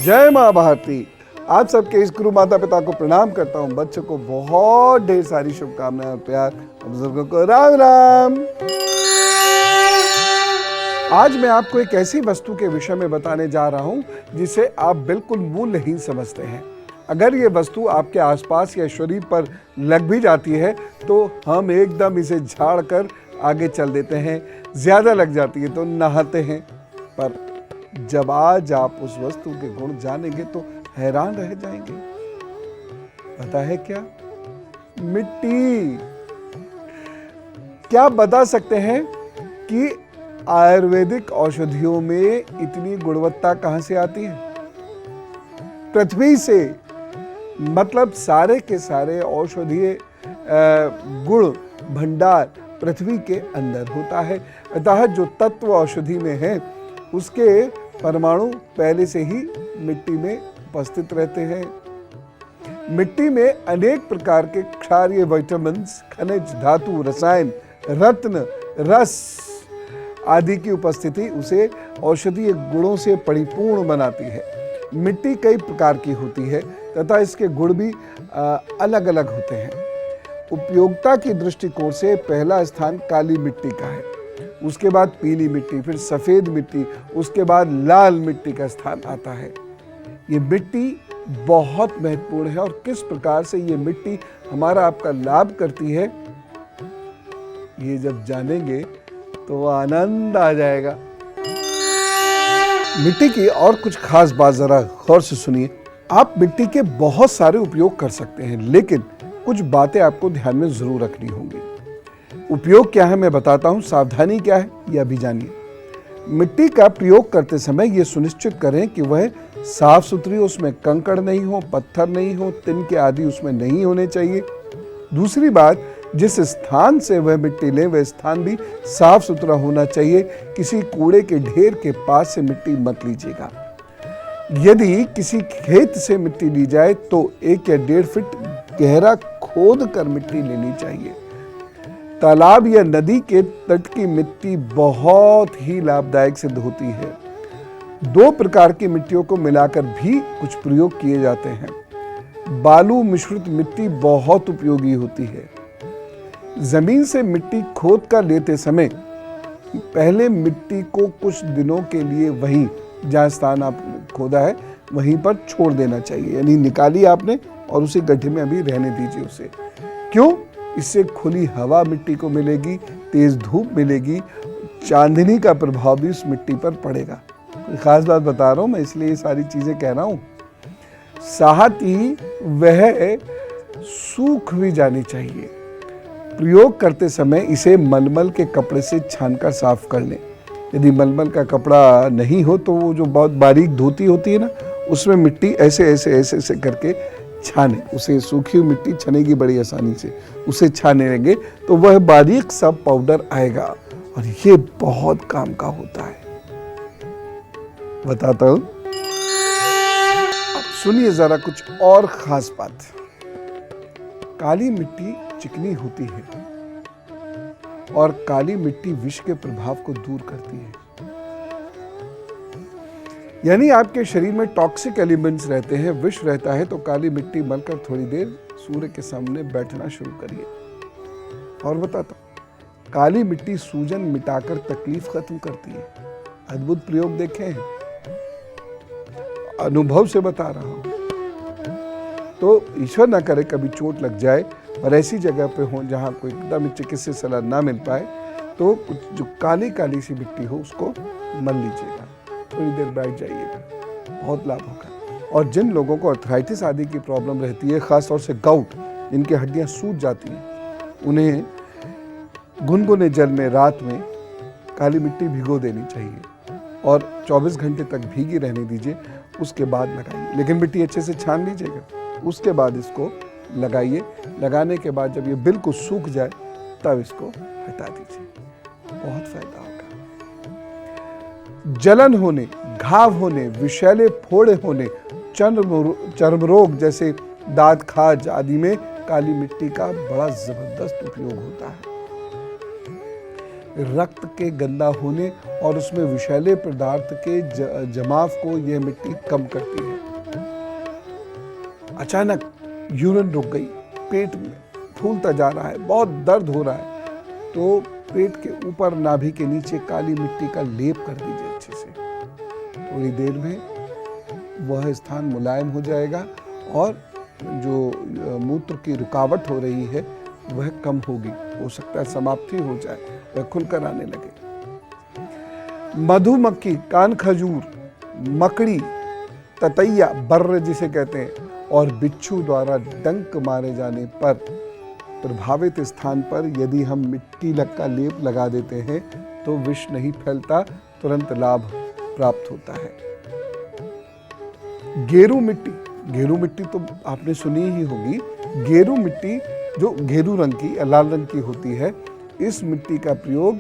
जय माँ भारती। आप सबके इस गुरु माता पिता को प्रणाम करता हूँ। बच्चों को बहुत ढेर सारी शुभकामनाएं और प्यार, बुजुर्गों को राम राम। आज मैं आपको एक ऐसी वस्तु के विषय में बताने जा रहा हूँ जिसे आप बिल्कुल मूल्यहीन समझते हैं। अगर ये वस्तु आपके आसपास या शरीर पर लग भी जाती है तो हम एकदम इसे झाड़ कर आगे चल देते हैं। ज्यादा लग जाती है तो नहाते हैं। पर जब आज आप उस वस्तु के गुण जानेंगे तो हैरान रह जाएंगे। पता है क्या? मिट्टी। क्या बता सकते हैं कि आयुर्वेदिक औषधियों में इतनी गुणवत्ता कहां से आती है? पृथ्वी से। मतलब सारे के सारे औषधीय गुण भंडार पृथ्वी के अंदर होता है। अतः जो तत्व औषधि में है उसके परमाणु पहले से ही मिट्टी में उपस्थित रहते हैं। मिट्टी में अनेक प्रकार के क्षारीय विटामिन, खनिज, धातु, रसायन, रत्न, रस आदि की उपस्थिति उसे औषधीय गुणों से परिपूर्ण बनाती है। मिट्टी कई प्रकार की होती है तथा इसके गुण भी अलग अलग होते हैं। उपयोगिता की दृष्टिकोण से पहला स्थान काली मिट्टी का है, उसके बाद पीली मिट्टी, फिर सफेद मिट्टी, उसके बाद लाल मिट्टी का स्थान आता है। ये मिट्टी बहुत महत्वपूर्ण है और किस प्रकार से ये मिट्टी हमारा आपका लाभ करती है ये जब जानेंगे तो आनंद आ जाएगा। मिट्टी की और कुछ खास बात जरा गौर से सुनिए। आप मिट्टी के बहुत सारे उपयोग कर सकते हैं, लेकिन कुछ बातें आपको ध्यान में जरूर रखनी होंगी। उपयोग क्या है मैं बताता हूं, सावधानी क्या है यह भी जानिए। मिट्टी का प्रयोग करते समय यह सुनिश्चित करें कि वह साफ सुथरी, उसमें कंकड़ नहीं हो, पत्थर नहीं हो, तिनके आदि उसमें नहीं होने चाहिए। दूसरी बात, जिस स्थान से वह मिट्टी ले वह स्थान भी साफ सुथरा होना चाहिए। किसी कूड़े के ढेर के पास से मिट्टी मत लीजिएगा। यदि किसी खेत से मिट्टी ली जाए तो 1 या 1.5 फीट गहरा खोद कर मिट्टी लेनी चाहिए। तालाब या नदी के तट की मिट्टी बहुत ही लाभदायक सिद्ध होती है। 2 प्रकार की मिट्टियों को मिलाकर भी कुछ प्रयोग किए जाते हैं। बालू मिश्रित मिट्टी बहुत उपयोगी होती है। जमीन से मिट्टी खोद कर लेते समय पहले मिट्टी को कुछ दिनों के लिए वहीं जहां स्थान आप खोदा है वहीं पर छोड़ देना चाहिए, यानी निकाली आपने और उसी गड्ढे में अभी रहने दीजिए उसे। क्यों? इससे खुली हवा मिट्टी को मिलेगी, तेज धूप मिलेगी, चांदनी का प्रभाव भी उस मिट्टी पर पड़ेगा। कोई खास बात बता रहा हूं मैं, इसलिए ये सारी चीजें कह रहा हूं। साथ ही वह सूख भी जानी चाहिए। प्रयोग करते समय इसे मलमल के कपड़े से छानकर साफ कर लें। यदि मलमल का कपड़ा नहीं हो तो वो जो बहुत बारीक धोती होती है ना, उसमें मिट्टी ऐसे ऐसे ऐसे ऐसे करके छाने, उसे सूखी हुई मिट्टी छनेगी बड़ी आसानी से। उसे छाने लेंगे तो वह बारीक सा पाउडर आएगा और ये बहुत काम का होता है। बताता हूं, अब सुनिए जरा कुछ और खास बात। काली मिट्टी चिकनी होती है और काली मिट्टी विष के प्रभाव को दूर करती है। यानी आपके शरीर में टॉक्सिक एलिमेंट्स रहते हैं, विष रहता है, तो काली मिट्टी मलकर थोड़ी देर सूर्य के सामने बैठना शुरू करिए। और बताता हूं, काली मिट्टी सूजन मिटाकर तकलीफ खत्म करती है। अद्भुत प्रयोग देखे हैं, अनुभव से बता रहा हूं। तो ईश्वर ना करे कभी चोट लग जाए और ऐसी जगह पे हो जहां कोई एकदम चिकित्सीय सलाह ना मिल पाए तो कुछ जो काली काली सी मिट्टी हो उसको मल लीजिएगा, थोड़ी देर बैठ जाइएगा, बहुत लाभ होगा। और जिन लोगों को अर्थराइटिस आदि की प्रॉब्लम रहती है, खासतौर से गाउट, जिनकी हड्डियां सूज जाती हैं, उन्हें गुनगुने जल में रात में काली मिट्टी भिगो देनी चाहिए और 24 घंटे तक भीगी रहने दीजिए, उसके बाद लगाइए। लेकिन मिट्टी अच्छे से छान लीजिएगा, उसके बाद इसको लगाइए। लगाने के बाद जब ये बिल्कुल सूख जाए तब इसको हटा दीजिए, बहुत फायदा होगा। जलन होने, घाव होने, विषैले फोड़े होने, चर्म रोग जैसे दांत खाज आदि में काली मिट्टी का बड़ा जबरदस्त उपयोग होता है। रक्त के गंदा होने और उसमें विषैले पदार्थ के जमाव को यह मिट्टी कम करती है। अचानक यूरिन रुक गई, पेट में फूलता जा रहा है, बहुत दर्द हो रहा है, तो पेट के ऊपर नाभि के नीचे काली मिट्टी का लेप कर दीजिए अच्छे से। थोड़ी देर में वह स्थान मुलायम हो जाएगा और जो मूत्र की रुकावट हो रही है वह कम होगी, हो सकता है समाप्ति हो जाए, वह खुलकर आने लगे। मधुमक्खी, कान खजूर, मकड़ी, ततैया, बर्र जिसे कहते हैं, और बिच्छू द्वारा डंक मारे जाने पर प्रभावित स्थान पर यदि हम मिट्टी का लेप लगा देते हैं तो विष नहीं फैलता, तुरंत लाभ प्राप्त होता है। गेरू मिट्टी, गेरू मिट्टी तो आपने सुनी ही होगी। गेरू मिट्टी जो गेरू रंग की या लाल रंग की होती है, इस मिट्टी का प्रयोग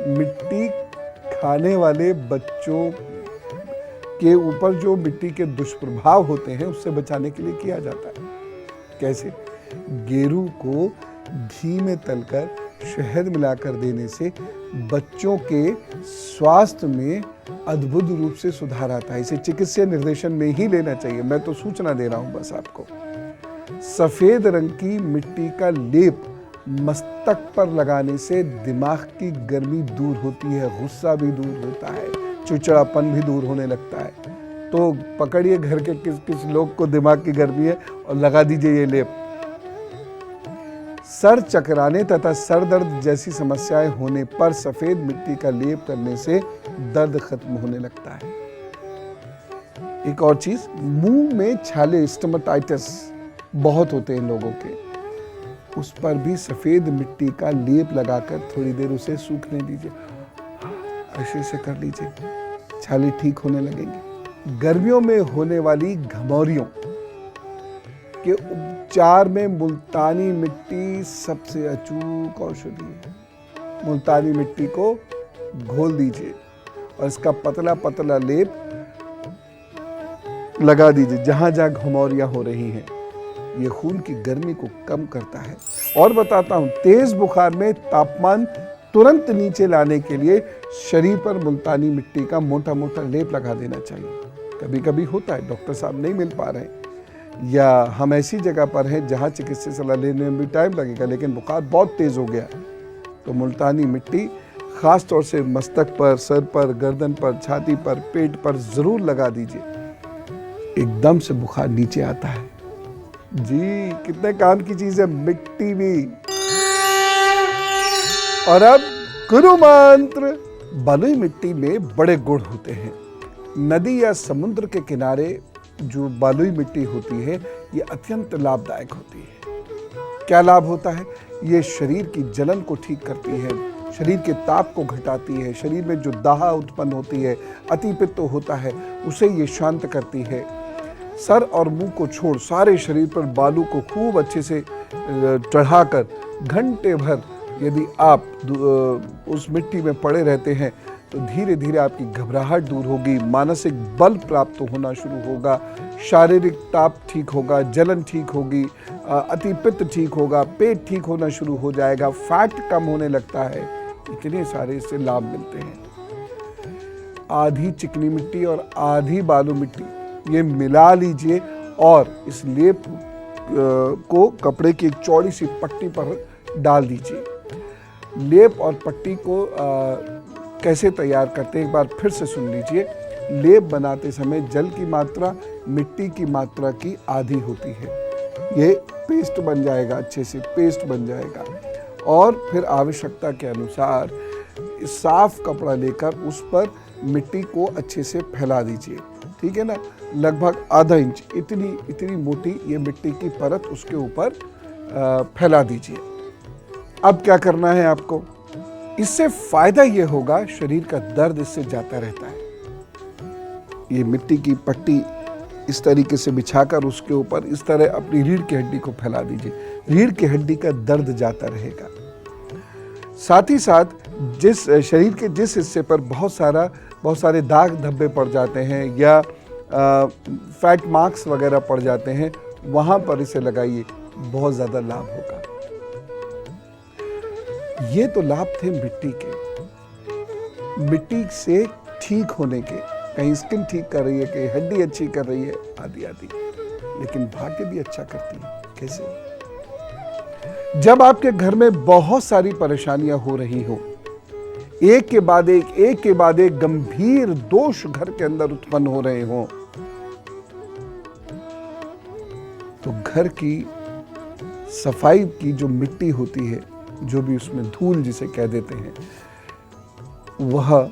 मिट्टी खाने वाले बच्चों के ऊपर जो मिट्टी के दुष्प्रभाव होते हैं उससे बचाने के लिए किया जाता है। कैसे? गेरू को घी में तलकर शहद मिलाकर देने से बच्चों के स्वास्थ्य में अद्भुत रूप से सुधार आता है। इसे चिकित्सीय निर्देशन में ही लेना चाहिए, मैं तो सूचना दे रहा हूं बस आपको। सफेद रंग की मिट्टी का लेप मस्तक पर लगाने से दिमाग की गर्मी दूर होती है, गुस्सा भी दूर होता है, चिड़चिड़ापन भी दूर होने लगता है। तो पकड़िए घर के किस किस लोग को दिमाग की गर्मी है और लगा दीजिए ये लेप। सर चकराने तथा सर दर्द जैसी समस्याएं होने पर सफेद मिट्टी का लेप करने से दर्द खत्म होने लगता है। एक और चीज, मुंह में छाले, स्टमटाइटिस बहुत होते हैं लोगों के, उस पर भी सफेद मिट्टी का लेप लगाकर थोड़ी देर उसे सूखने दीजिए, ऐसे से कर लीजिए, छाले ठीक होने लगेंगे। गर्मियों में होने वाली घमौरियों के उपचार में मुल्तानी मिट्टी सबसे अचूक औषधि है। मुल्तानी मिट्टी को घोल दीजिए और इसका पतला पतला लेप लगा दीजिए जहां जहां घमौरियां हो रही हैं। ये खून की गर्मी को कम करता है। और बताता हूं, तेज बुखार में तापमान तुरंत नीचे लाने के लिए शरीर पर मुल्तानी मिट्टी का मोटा मोटा लेप लगा देना चाहिए। कभी कभी होता है डॉक्टर साहब नहीं मिल पा रहे या हम ऐसी जगह पर हैं जहां चिकित्सीय सलाह लेने में भी टाइम लगेगा, लेकिन बुखार बहुत तेज हो गया, तो मुल्तानी मिट्टी खास तौर से मस्तक पर, सर पर, गर्दन पर, छाती पर, पेट पर जरूर लगा दीजिए। एकदम से बुखार नीचे आता है। जी, कितने काम की चीज है मिट्टी भी। और अब गुरु मंत्र। बलुई मिट्टी में बड़े गुण होते हैं। नदी या समुद्र के किनारे जो बलुई मिट्टी होती है ये अत्यंत लाभदायक होती है। क्या लाभ होता है? ये शरीर की जलन को ठीक करती है, शरीर के ताप को घटाती है, शरीर में जो दाह उत्पन्न होती है, अतिपित्त होता है, उसे ये शांत करती है। सर और मुंह को छोड़ सारे शरीर पर बालू को खूब अच्छे से चढ़ाकर घंटे भर यदि आप उस मिट्टी में पड़े रहते हैं तो धीरे धीरे आपकी घबराहट दूर होगी, मानसिक बल प्राप्त होना शुरू होगा, शारीरिक ताप ठीक होगा, जलन ठीक होगी, अतिपित्त ठीक होगा, पेट ठीक होना शुरू हो जाएगा, फैट कम होने लगता है। इतने सारे इससे लाभ मिलते हैं। आधी चिकनी मिट्टी और आधी बालू मिट्टी ये मिला लीजिए और इस लेप को कपड़े की एक चौड़ी सी पट्टी पर डाल दीजिए। लेप और पट्टी को कैसे तैयार करते हैं एक बार फिर से सुन लीजिए। लेप बनाते समय जल की मात्रा मिट्टी की मात्रा की आधी होती है। ये पेस्ट बन जाएगा, अच्छे से पेस्ट बन जाएगा। और फिर आवश्यकता के अनुसार साफ कपड़ा लेकर उस पर मिट्टी को अच्छे से फैला दीजिए। ठीक है ना, लगभग आधा इंच इतनी मोटी ये मिट्टी की परत उसके ऊपर फैला दीजिए। अब क्या करना है आपको? इससे फायदा ये होगा, शरीर का दर्द इससे जाता रहता है। ये मिट्टी की पट्टी इस तरीके से बिछाकर उसके ऊपर इस तरह अपनी रीढ़ की हड्डी को फैला दीजिए। रीढ़ की हड्डी का दर्द जाता रहेगा। साथ ही साथ जिस शरीर के जिस हिस्से पर बहुत सारे दाग धब्बे पड़ जाते हैं या फैट मार्क्स वगैरह पड़ जाते हैं, वहां पर इसे लगाइए, बहुत ज्यादा लाभ होगा। ये तो लाभ थे मिट्टी के, मिट्टी से ठीक होने के, कहीं स्किन ठीक कर रही है, कहीं हड्डी अच्छी कर रही है, आदि आदि। लेकिन भाग्य भी अच्छा करती है। कैसे? जब आपके घर में बहुत सारी परेशानियां हो रही हो, एक के बाद एक गंभीर दोष घर के अंदर उत्पन्न हो रहे हो, तो घर की सफाई की जो मिट्टी होती है, जो भी उसमें धूल जिसे कह देते हैं, वह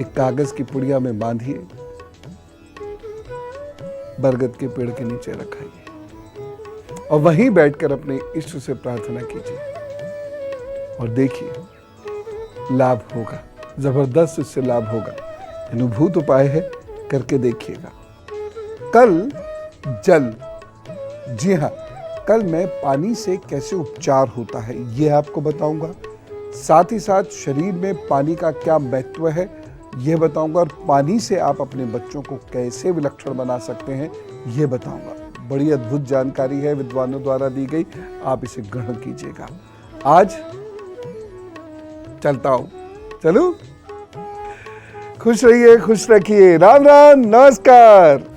एक कागज की पुड़िया में बांधिए, बरगद के पेड़ के नीचे रखाइए और वहीं बैठकर अपने इष्ट से प्रार्थना कीजिए और देखिए लाभ होगा, जबरदस्त इससे लाभ होगा। अनुभूत उपाय है, करके देखिएगा। कल जल, जी हाँ, कल मैं पानी से कैसे उपचार होता है यह आपको बताऊंगा। साथ ही साथ शरीर में पानी का क्या महत्व है यह बताऊंगा, और पानी से आप अपने बच्चों को कैसे विलक्षण बना सकते हैं यह बताऊंगा। बड़ी अद्भुत जानकारी है, विद्वानों द्वारा दी गई, आप इसे ग्रहण कीजिएगा। आज चलता हूं, चलो, खुश रहिए, खुश रखिए। राम राम, नमस्कार।